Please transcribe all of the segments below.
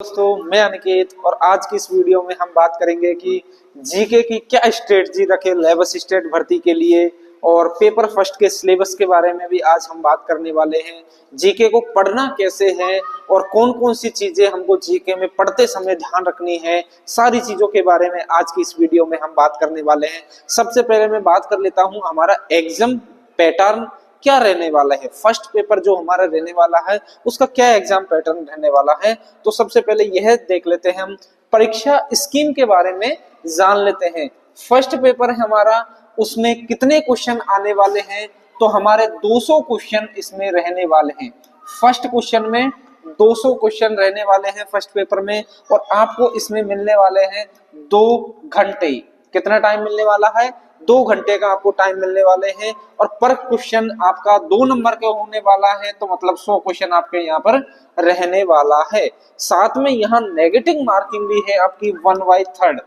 दोस्तों मैं अनिकेत और आज की इस वीडियो में हम बात करेंगे कि जीके की क्या स्ट्रेटजी रखे लेब असिस्टेंट भर्ती के लिए और पेपर फर्स्ट के सिलेबस के बारे में भी आज हम बात करने वाले हैं। जीके को पढ़ना कैसे है और कौन कौन सी चीजें हमको जीके में पढ़ते समय ध्यान रखनी है, सारी चीजों के बारे में आज की इस वीडियो में हम बात करने वाले हैं। सबसे पहले मैं बात कर लेता हूं हमारा एग्जाम पैटर्न क्या रहने वाला है। फर्स्ट पेपर जो हमारा रहने वाला है उसका क्या एग्जाम पैटर्न रहने वाला है। तो सबसे पहले यह देख लेते हैं, हम परीक्षा स्कीम के बारे में जान लेते हैं। फर्स्ट पेपर है हमारा, उसमें कितने क्वेश्चन आने वाले हैं। तो हमारे 200 क्वेश्चन इसमें रहने वाले हैं। फर्स्ट क्वेश्चन में 200 क्वेश्चन रहने वाले हैं फर्स्ट पेपर में, और आपको इसमें मिलने वाले हैं 2 घंटे। कितना टाइम मिलने वाला है? 2 घंटे का आपको टाइम मिलने वाले हैं। और पर क्वेश्चन आपका 2 नंबर का होने वाला है, तो मतलब 100 क्वेश्चन आपके यहाँ पर रहने वाला है। साथ में यहाँ नेगेटिव मार्किंग भी है आपकी 1/3।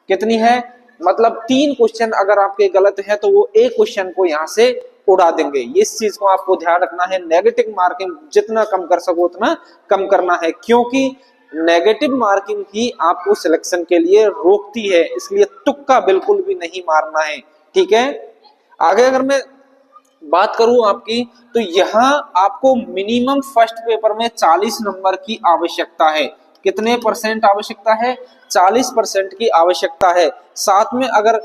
कितनी है? मतलब 3 क्वेश्चन अगर आपके गलत है तो वो एक क्वेश्चन को यहाँ से उड़ा देंगे। इस चीज को आपको ध्यान रखना है। नेगेटिव मार्किंग जितना कम कर सको उतना कम करना है, क्योंकि नेगेटिव मार्किंग ही आपको सिलेक्शन के लिए रोकती है। इसलिए तुक्का बिल्कुल भी नहीं मारना है, ठीक है। आगे अगर मैं बात करूं आपकी, तो यहाँ आपको मिनिमम फर्स्ट पेपर में 40 नंबर की आवश्यकता है। कितने परसेंट आवश्यकता है? 40% की आवश्यकता है। साथ में अगर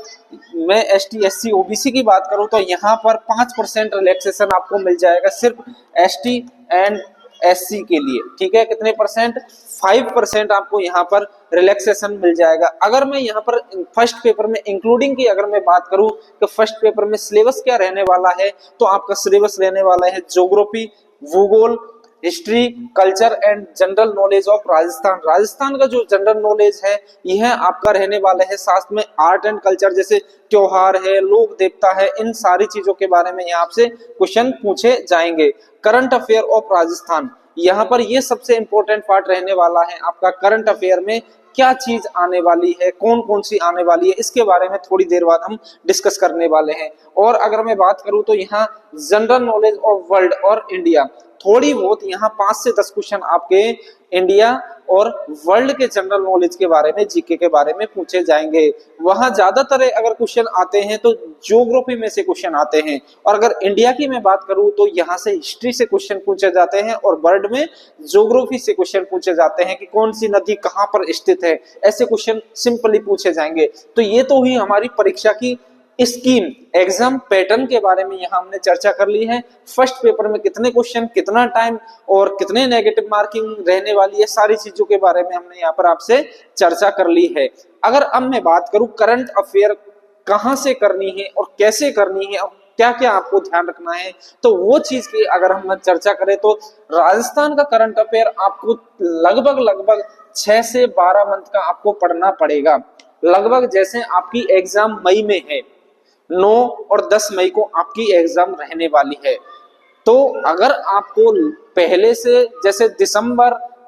मैं ST SC OBC की बात करूं तो यहाँ पर 5% रिलैक्सेशन आपको मिल जाएगा सिर्फ ST एंड SC के लिए, ठीक है। कितने परसेंट? 5% आपको यहाँ पर रिलैक्सेशन मिल जाएगा। अगर मैं यहाँ पर फर्स्ट पेपर में इंक्लूडिंग की अगर मैं बात करूं तो फर्स्ट पेपर में सिलेबस क्या रहने वाला है, तो आपका सिलेबस रहने वाला है ज्योग्राफी, भूगोल, history, culture and general knowledge of Rajasthan. Rajasthan का जो जनरल नॉलेज है यह आपका रहने वाला है। साथ में आर्ट एंड कल्चर, जैसे त्योहार है, लोक देवता है, इन सारी चीजों के बारे में यहाँ आपसे क्वेश्चन पूछे जाएंगे। करंट अफेयर ऑफ राजस्थान, यहाँ पर ये सबसे इंपॉर्टेंट पार्ट रहने वाला है आपका। करंट अफेयर में क्या चीज आने वाली है, कौन कौन सी आने वाली है, इसके बारे में थोड़ी देर बाद हम डिस्कस करने वाले हैं। और अगर मैं बात करूं तो यहाँ जनरल नॉलेज ऑफ वर्ल्ड और इंडिया, थोड़ी बहुत यहाँ 5 से 10 क्वेश्चन आपके इंडिया और वर्ल्ड के जनरल नॉलेज के बारे में, जीके के बारे में पूछे जाएंगे। वहां ज्यादातर अगर क्वेश्चन आते हैं तो ज्योग्राफी में से क्वेश्चन आते हैं। और अगर इंडिया की मैं बात करूं तो यहाँ से हिस्ट्री से क्वेश्चन पूछे जाते हैं, और वर्ल्ड में ज्योग्राफी से क्वेश्चन पूछे जाते हैं कि कौन सी नदी कहाँ पर स्थित है। ऐसे क्वेश्चन सिंपली पूछे जाएंगे। तो ये तो हुई हमारी परीक्षा की स्कीम, एग्जाम पैटर्न के बारे में यहाँ हमने चर्चा कर ली है। फर्स्ट पेपर में कितने क्वेश्चन, कितना टाइम और कितने नेगेटिव मार्किंग रहने वाली है, सारी चीजों के बारे में हमने यहाँ पर आपसे चर्चा कर ली है। अगर अब मैं बात करूं करंट अफेयर कहाँ से करनी है और कैसे करनी है और क्या क्या आपको ध्यान रखना है, तो वो चीज की अगर हम चर्चा करें तो राजस्थान का करंट अफेयर आपको लगभग 6 से 12 मंथ का आपको पढ़ना पड़ेगा। लगभग जैसे आपकी एग्जाम मई में है, 9 और 10 मई को आपकी एग्जाम रहने वाली है, तो अगर आपको पहले से जैसे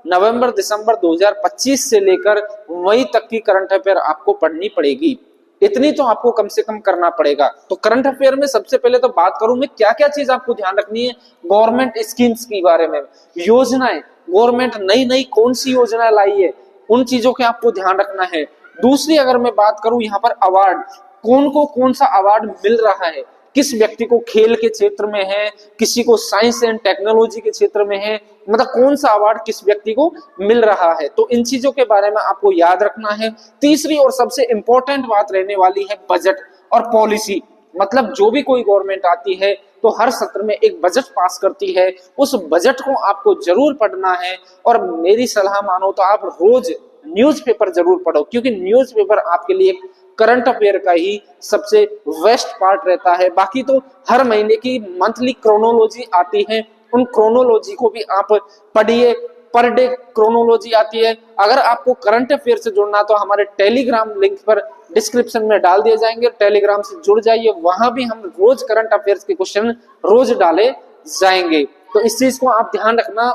नवंबर दिसंबर 2025 से लेकर मई तक की करंट अफेयर आपको पढ़नी पड़ेगी। इतनी तो आपको कम से कम करना पड़ेगा। तो करंट अफेयर में सबसे पहले तो बात करूं मैं क्या क्या चीज आपको ध्यान रखनी है। गवर्नमेंट स्कीम्स के बारे में, योजनाएं, गवर्नमेंट नई नई कौन सी योजना लाई है, उन चीजों के आपको ध्यान रखना है। दूसरी अगर मैं बात करूं यहाँ पर अवार्ड, कौन को कौन सा अवार्ड मिल रहा है, किस व्यक्ति को खेल के क्षेत्र में है, किसी को साइंस एंड टेक्नोलॉजी के क्षेत्र में है, मतलब कौन सा अवार्ड किस व्यक्ति को मिल रहा है, तो इन चीजों के बारे में आपको याद रखना है। तीसरी और सबसे इंपॉर्टेंट बात रहने वाली है बजट और पॉलिसी। मतलब जो भी कोई गवर्नमेंट आती है तो हर सत्र में एक बजट पास करती है, उस बजट को आपको जरूर पढ़ना है। और मेरी सलाह मानो तो आप रोज न्यूज़पेपर जरूर पढ़ो, क्योंकि न्यूज़पेपर आपके लिए करंट अफेयर का ही सबसे बेस्ट पार्ट रहता है। बाकी तो हर महीने की मंथली क्रोनोलॉजी आती है, उन क्रोनोलॉजी को भी आप पढ़िए। पर डे क्रोनोलॉजी आती है। अगर आपको करंट अफेयर से जुड़ना तो हमारे टेलीग्राम लिंक पर डिस्क्रिप्शन में डाल दिए जाएंगे, टेलीग्राम से जुड़ जाइए। वहां भी हम रोज करंट अफेयर्स के क्वेश्चन रोज डाले जाएंगे। तो इस चीज को आप ध्यान रखना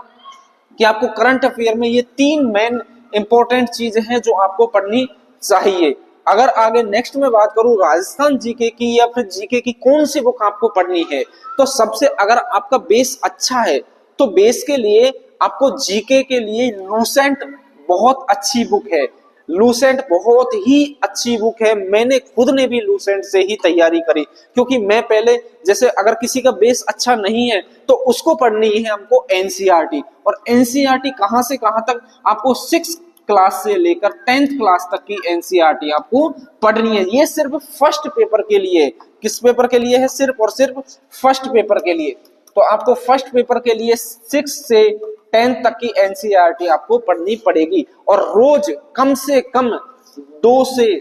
कि आपको करंट अफेयर में ये 3 मेन इंपॉर्टेंट चीजें हैं जो आपको पढ़नी चाहिए। अगर आगे नेक्स्ट में बात करूं राजस्थान जीके की या फिर जीके की कौन सी बुक आपको पढ़नी है, तो सबसे अगर आपका बेस अच्छा है तो बेस के लिए आपको जीके के लिए लूसेंट बहुत अच्छी बुक है। लूसेंट बहुत ही अच्छी बुक है। मैंने खुद ने भी लूसेंट से ही तैयारी करी, क्योंकि मैं पहले जैसे अगर किसी का बेस अच्छा नहीं है तो उसको पढ़नी है हमको एनसीईआरटी। और एनसीईआरटी कहां से कहां तक, आपको 6 क्लास से लेकर 10th क्लास तक की एनसीईआरटी आपको पढ़नी है। ये सिर्फ फर्स्ट पेपर के लिए, किस पेपर के लिए है, सिर्फ और सिर्फ फर्स्ट पेपर के लिए। तो आपको फर्स्ट पेपर के लिए 6 से 10 तक की एनसीईआरटी आपको पढ़नी पड़ेगी, और रोज कम से कम 2 से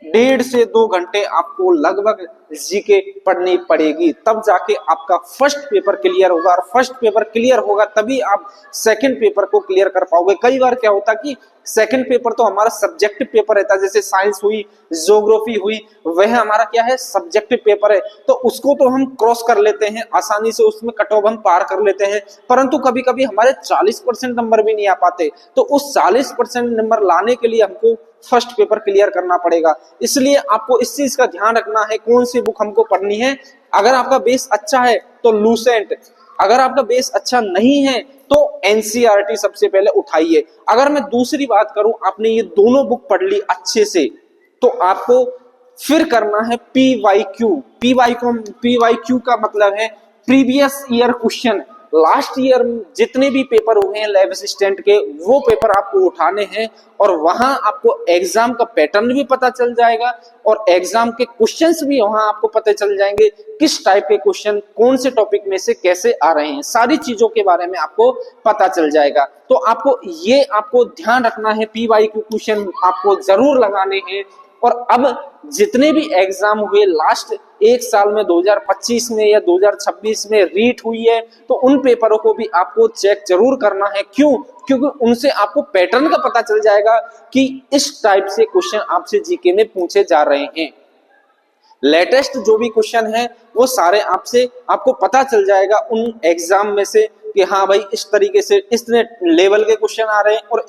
1.5 से 2 घंटे आपको लगभग जीके पढ़नी पड़ेगी, तब जाके आपका फर्स्ट पेपर क्लियर होगा। और फर्स्ट पेपर क्लियर होगा तभी आप सेकंड पेपर को क्लियर कर पाओगे। कई बार क्या होता कि सेकंड पेपर तो हमारा सब्जेक्टिव पेपर रहता है, जैसे साइंस हुई, ज्योग्राफी हुई, वह हमारा क्या है, सब्जेक्टिव पेपर है। तो उसको तो हम क्रॉस कर लेते हैं आसानी से, उसमें कट ऑफ हम पार कर लेते हैं, परंतु कभी कभी हमारे 40% नंबर भी नहीं आ पाते। तो उस 40% नंबर लाने के लिए हमको फर्स्ट पेपर क्लियर करना पड़ेगा। इसलिए आपको इस चीज का ध्यान रखना है कौन सी बुक हमको पढ़नी है। अगर आपका बेस अच्छा है तो लूसेंट, अगर आपका बेस अच्छा नहीं है तो एनसीईआरटी सबसे पहले उठाइए। अगर मैं दूसरी बात करूं, आपने ये दोनों बुक पढ़ ली अच्छे से, तो आपको फिर करना है पीवाईक्यू। पीवाईक्यू का मतलब है previous year question. Last year जितने भी पेपर हुए हैं लैब असिस्टेंट के, वो पेपर आपको उठाने हैं, और वहां आपको एग्जाम का पैटर्न भी पता चल जाएगा और एग्जाम के क्वेश्चंस भी वहां आपको पता चल जाएंगे, किस टाइप के क्वेश्चन कौन से टॉपिक में से कैसे आ रहे हैं, सारी चीजों के बारे में आपको पता चल जाएगा। तो आपको ध्यान रखना है, पीवाईक्यू क्वेश्चन आपको जरूर लगाने हैं। और अब जितने भी एग्जाम हुए लास्ट एक साल में, 2025 में या 2026 में रीट हुई है, तो उन पेपरों को भी आपको चेक जरूर करना है। क्यों? क्योंकि उनसे आपको पैटर्न का पता चल जाएगा कि इस टाइप से क्वेश्चन आपसे जीके में पूछे जा रहे हैं। लेटेस्ट जो भी क्वेश्चन है वो सारे आपको पता चल जाएगा उन एग्जाम में से कि हाँ भाई इस तरीके से इतने लेवल के क्वेश्चन आ रहे हैं। और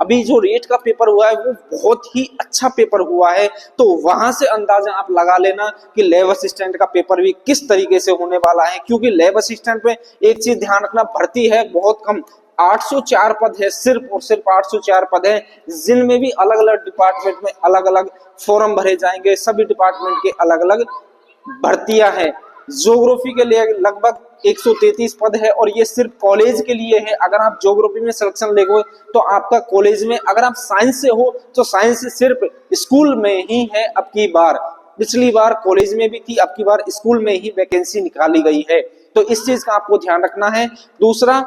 अभी जो रेट का पेपर हुआ है वो बहुत ही अच्छा पेपर हुआ है, तो वहां से अंदाजा आप लगा लेना कि लैब असिस्टेंट का पेपर भी किस तरीके से होने वाला है। क्योंकि लैब असिस्टेंट में एक चीज ध्यान रखना, भर्ती है बहुत कम, 804 पद है, सिर्फ और सिर्फ 804 पद है, जिनमें भी अलग अलग डिपार्टमेंट में अलग अलग फॉर्म भरे जाएंगे, सभी डिपार्टमेंट के अलग अलग भर्तियां हैं। ज्योग्राफी के लिए लगभग 133 पद है, और ये सिर्फ कॉलेज के लिए है। अगर आप ज्योग्राफी में सिलेक्शन लेंगे तो आपका कॉलेज में, अगर आप साइंस से हो तो साइंस से सिर्फ स्कूल में ही है अब की बार। पिछली बार कॉलेज में भी थी, अब की बार स्कूल में ही वैकेंसी निकाली गई है। तो इस चीज का आपको ध्यान रखना है। दूसरा,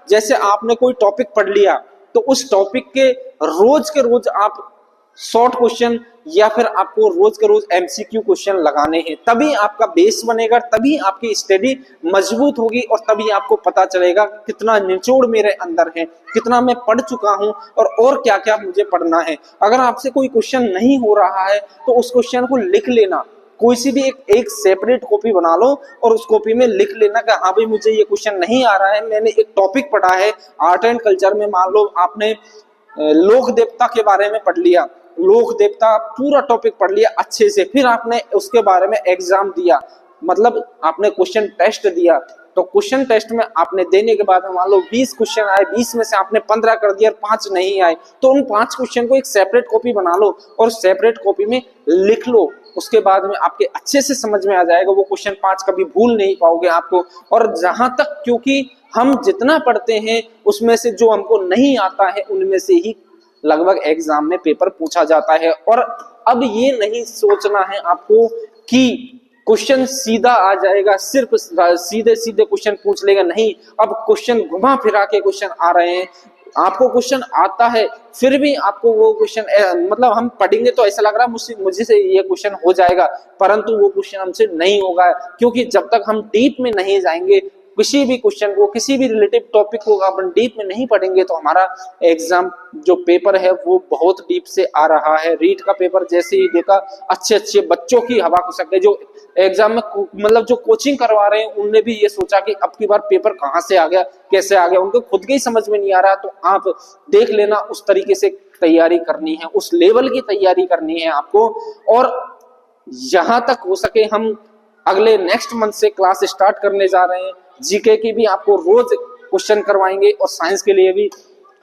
जैसे आपने कोई टॉपिक पढ़ लिया तो उस टॉपिक के रोज आप शॉर्ट क्वेश्चन या फिर आपको रोज के रोज एमसीक्यू क्वेश्चन लगाने हैं, तभी आपका बेस बनेगा, तभी आपकी स्टडी मजबूत होगी, और तभी आपको पता चलेगा कितना निचोड़ मेरे अंदर है, कितना मैं पढ़ चुका हूं और क्या क्या मुझे पढ़ना है। अगर आपसे कोई क्वेश्चन नहीं हो रहा है तो उस क्वेश्चन को लिख लेना, कोई सी भी एक सेपरेट कॉपी बना लो और उस कॉपी में लिख लेना कि हाँ भाई मुझे ये क्वेश्चन नहीं आ रहा है, मैंने एक टॉपिक पढ़ा है आर्ट एंड कल्चर में, मान लो आपने लोक देवता के बारे में पढ़ लिया, लोक देवता पूरा टॉपिक पढ़ लिया अच्छे से, फिर आपने उसके बारे में एग्जाम दिया, मतलब आपने क्वेश्चन टेस्ट दिया, तो क्वेश्चन टेस्ट में आपने देने के बाद मान लो 20 क्वेश्चन आए, 20 में से आपने 15 कर दिया और 5 नहीं आए, तो उन 5 क्वेश्चन को एक सेपरेट कॉपी बना लो और सेपरेट कॉपी में लिख लो। उसके बाद में आपके अच्छे से समझ में आ जाएगा, वो क्वेश्चन 5 कभी भूल नहीं पाओगे आपको। और जहां तक, क्योंकि हम जितना पढ़ते हैं उसमें से जो हमको नहीं आता है उनमें से ही लगभग एग्जाम में पेपर पूछा जाता है। और अब ये नहीं सोचना है आपको कि क्वेश्चन सीधा आ जाएगा, सिर्फ सीधे सीधे क्वेश्चन पूछ लेगा, नहीं, अब क्वेश्चन घुमा फिरा के क्वेश्चन आ रहे हैं। आपको क्वेश्चन आता है फिर भी आपको वो क्वेश्चन, मतलब हम पढ़ेंगे तो ऐसा लग रहा है मुझे से ये क्वेश्चन हो जाएगा, परंतु वो क्वेश्चन हमसे नहीं होगा, क्योंकि जब तक हम डीप में नहीं जाएंगे किसी भी क्वेश्चन को, किसी भी रिलेटिव टॉपिक को अपन डीप में नहीं पढ़ेंगे तो हमारा एग्जाम जो पेपर है वो बहुत डीप से आ रहा है। रीट का पेपर जैसे ही देखा, अच्छे बच्चों की हवा को सके, जो एग्जाम में मतलब जो कोचिंग करवा रहे हैं उनने भी ये सोचा कि अब की बार पेपर कहाँ से आ गया, कैसे आ गया, उनको खुद के ही समझ में नहीं आ रहा। तो आप देख लेना, उस तरीके से तैयारी करनी है, उस लेवल की तैयारी करनी है आपको। और जहां तक हो सके हम अगले नेक्स्ट मंथ से क्लास स्टार्ट करने जा रहे हैं, जीके की भी आपको रोज क्वेश्चन करवाएंगे और साइंस के लिए भी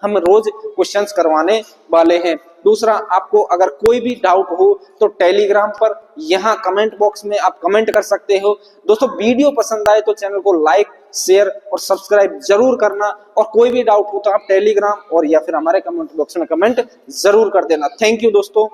हम रोज क्वेश्चंस करवाने वाले हैं। दूसरा, आपको अगर कोई भी डाउट हो तो टेलीग्राम पर यहाँ कमेंट बॉक्स में आप कमेंट कर सकते हो। दोस्तों, वीडियो पसंद आए तो चैनल को लाइक, शेयर और सब्सक्राइब जरूर करना, और कोई भी डाउट हो तो आप टेलीग्राम और या फिर हमारे कमेंट बॉक्स में कमेंट जरूर कर देना। थैंक यू दोस्तों।